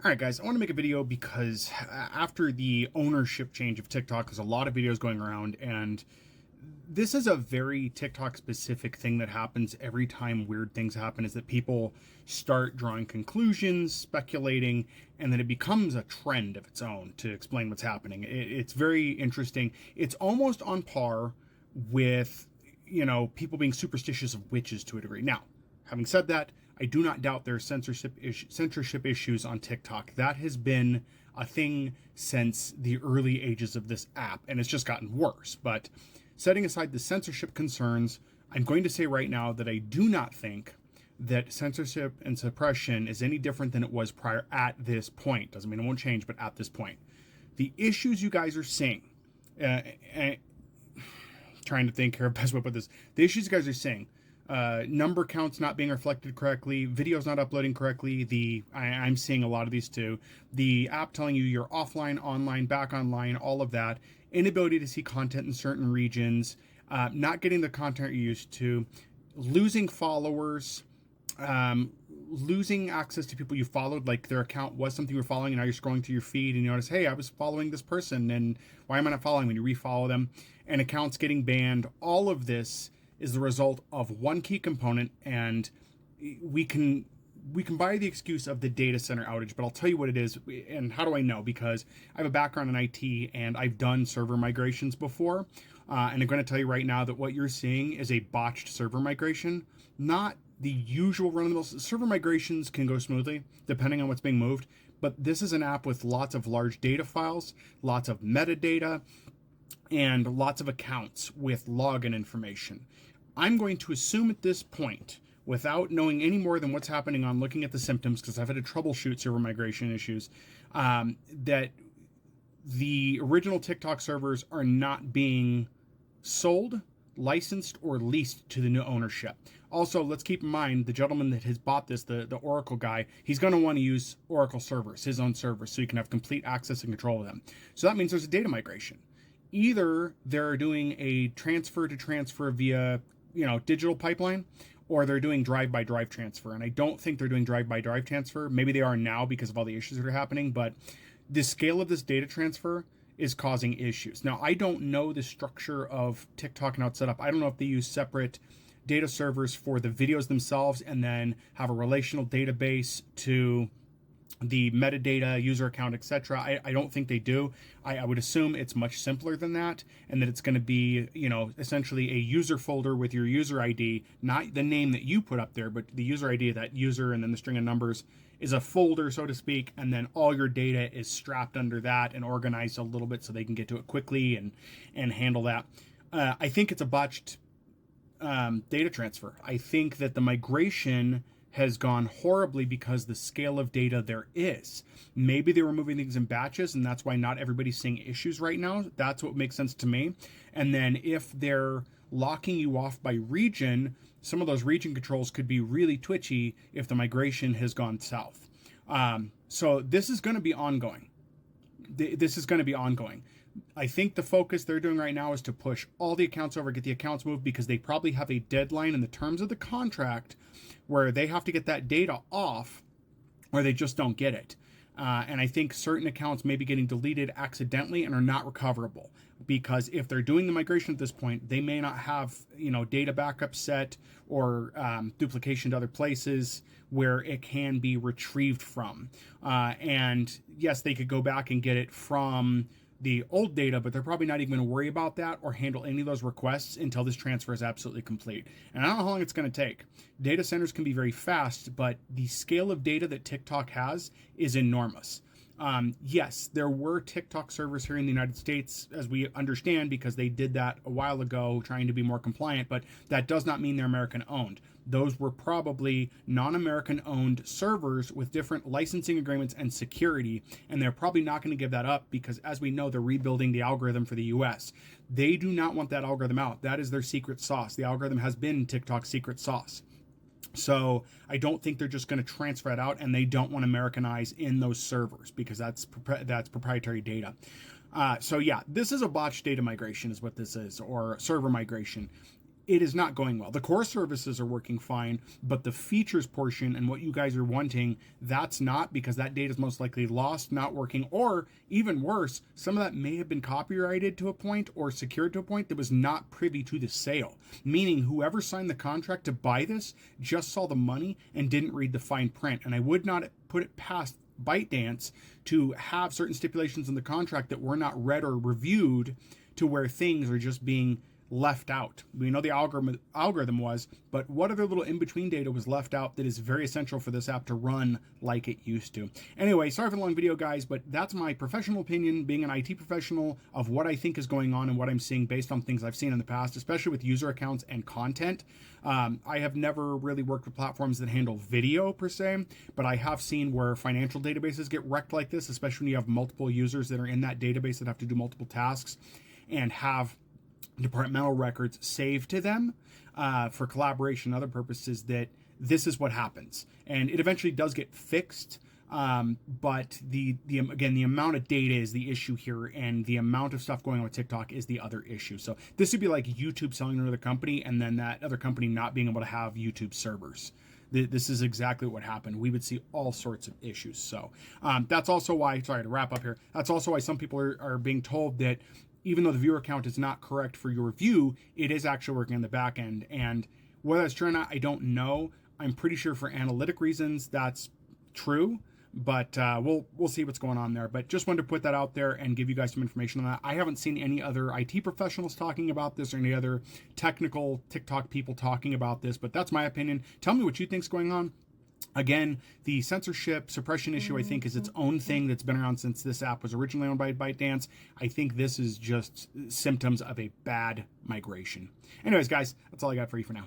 All right, guys, I want to make a video because after the ownership change of TikTok, there's a lot of videos going around, and this is a very TikTok specific thing that happens every time weird things happen, is that people start drawing conclusions, speculating, and then it becomes a trend of its own to explain what's happening. It's very interesting. It's almost on par with, people being superstitious of witches to a degree. Now, having said that, I do not doubt there are censorship issues on TikTok. That has been a thing since the early ages of this app, and it's just gotten worse. But setting aside the censorship concerns, I'm going to say right now that I do not think that censorship and suppression is any different than it was prior at this point. Doesn't mean it won't change, but at this point. The issues you guys are seeing, trying to think here, best way to put this, the issues you guys are seeing, number counts not being reflected correctly, videos not uploading correctly. I'm seeing a lot of these too. The app telling you you're offline, online, back online, all of that. Inability to see content in certain regions, not getting the content you're used to, losing followers, losing access to people you followed, like their account was something you're following and now you're scrolling through your feed and you notice, hey, I was following this person and why am I not following when you refollow them, and accounts getting banned. All of this is the result of one key component, and we can buy the excuse of the data center outage, but I'll tell you what it is. And how do I know? Because I have a background in IT and I've done server migrations before, and I'm going to tell you right now that what you're seeing is a botched server migration, not the usual run-of-the-mill. Server migrations can go smoothly depending on what's being moved, but this is an app with lots of large data files, lots of metadata, and lots of accounts with login information. I'm going to assume at this point, without knowing any more than what's happening on looking at the symptoms, because I've had to troubleshoot server migration issues, that the original TikTok servers are not being sold, licensed, or leased to the new ownership. Also, let's keep in mind the gentleman that has bought this, the Oracle guy, he's going to want to use Oracle servers, his own servers, so you can have complete access and control of them. So that means there's a data migration. Either they're doing a transfer to transfer via, digital pipeline, or they're doing drive-by-drive transfer. And I don't think they're doing drive-by-drive transfer. Maybe they are now because of all the issues that are happening, but the scale of this data transfer is causing issues. Now, I don't know the structure of TikTok and how it's set up. I don't know if they use separate data servers for the videos themselves and then have a relational database to the metadata, user account, etc. I don't think they do. I would assume it's much simpler than that, and that it's going to be, essentially a user folder with your user ID, not the name that you put up there, but the user ID of that user, and then the string of numbers is a folder, so to speak, and then all your data is strapped under that and organized a little bit so they can get to it quickly and handle that. I think it's a botched data transfer. I think that the migration has gone horribly because the scale of data there is. Maybe they were moving things in batches, and that's why not everybody's seeing issues right now. That's what makes sense to me. And then if they're locking you off by region, some of those region controls could be really twitchy if the migration has gone south. So this is going to be ongoing. This is going to be ongoing. I think the focus they're doing right now is to push all the accounts over, get the accounts moved, because they probably have a deadline in the terms of the contract where they have to get that data off, or they just don't get it. And I think certain accounts may be getting deleted accidentally and are not recoverable, because if they're doing the migration at this point, they may not have, data backup set or duplication to other places where it can be retrieved from. And yes, they could go back and get it from the old data, but they're probably not even going to worry about that or handle any of those requests until this transfer is absolutely complete. And I don't know how long it's going to take. Data centers can be very fast, but the scale of data that TikTok has is enormous. Yes, there were TikTok servers here in the United States, as we understand, because they did that a while ago trying to be more compliant, but that does not mean they're American owned. Those were probably non-American owned servers with different licensing agreements and security, and they're probably not going to give that up because, as we know, they're rebuilding the algorithm for the US. They do not want that algorithm out. That is their secret sauce. The algorithm has been TikTok's secret sauce. So I don't think they're just going to transfer it out, and they don't want to Americanize in those servers because that's proprietary data. So yeah, this is a botched data migration is what this is, or server migration. it is not going well. The core services are working fine, but the features portion and what you guys are wanting, that's not, because that data is most likely lost, not working, or even worse, some of that may have been copyrighted to a point or secured to a point that was not privy to the sale. Meaning whoever signed the contract to buy this just saw the money and didn't read the fine print. And I would not put it past ByteDance to have certain stipulations in the contract that were not read or reviewed to where things are just being left out. We know the algorithm was, but what other little in-between data was left out that is very essential for this app to run like it used to? Anyway, sorry for the long video, guys, but that's my professional opinion, being an IT professional, of what I think is going on and what I'm seeing based on things I've seen in the past, especially with user accounts and content. I have never really worked with platforms that handle video per se, but I have seen where financial databases get wrecked like this, especially when you have multiple users that are in that database that have to do multiple tasks and have departmental records saved to them for collaboration and other purposes, that this is what happens. And it eventually does get fixed, but again, the amount of data is the issue here, and the amount of stuff going on with TikTok is the other issue. So this would be like YouTube selling to another company and then that other company not being able to have YouTube servers. This is exactly what happened. We would see all sorts of issues. So that's also why, sorry to wrap up here, that's also why some people are being told that even though the viewer count is not correct for your view, it is actually working on the back end. And whether that's true or not, I don't know. I'm pretty sure for analytic reasons that's true, but we'll see what's going on there. But just wanted to put that out there and give you guys some information on that. I haven't seen any other IT professionals talking about this or any other technical TikTok people talking about this, but that's my opinion. Tell me what you think's going on. Again, the censorship suppression issue, I think, is its own thing that's been around since this app was originally owned by ByteDance. I think this is just symptoms of a bad migration. Anyways, guys, that's all I got for you for now.